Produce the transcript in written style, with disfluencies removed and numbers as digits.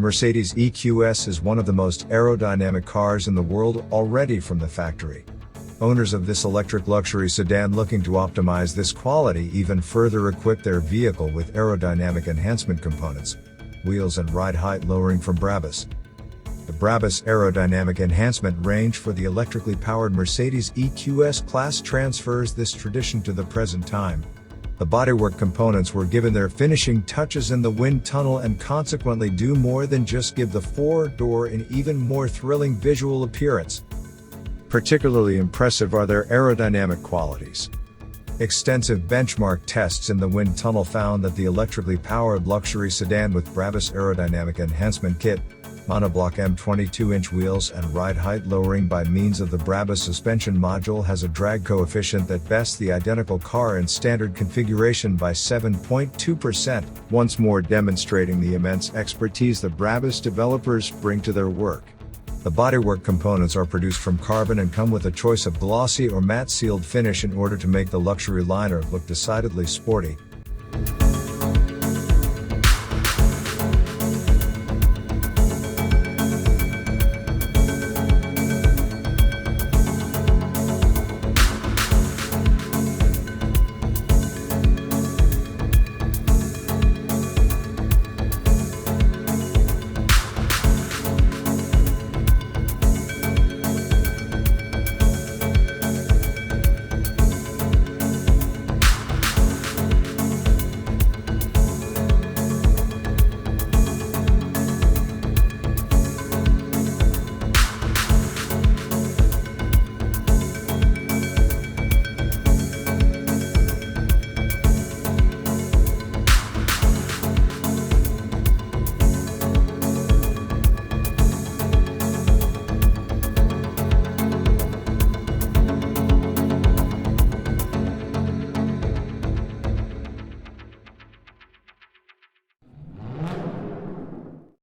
Mercedes EQS is one of the most aerodynamic cars in the world already from the factory. Owners of this electric luxury sedan looking to optimize this quality even further equip their vehicle with aerodynamic enhancement components, wheels and ride height lowering from Brabus. The Brabus aerodynamic enhancement range for the electrically powered Mercedes EQS-Class transfers this tradition to the present time. The bodywork components were given their finishing touches in the wind tunnel and consequently do more than just give the four-door an even more thrilling visual appearance. Particularly impressive are their aerodynamic qualities. Extensive benchmark tests in the wind tunnel found that the electrically powered luxury sedan with Brabus aerodynamic enhancement kit, Monoblock M 22-inch wheels and ride height lowering by means of the Brabus suspension module has a drag coefficient that bests the identical car in standard configuration by 7.2%, once more demonstrating the immense expertise the Brabus developers bring to their work. The bodywork components are produced from carbon and come with a choice of glossy or matte sealed finish in order to make the luxury liner look decidedly sporty.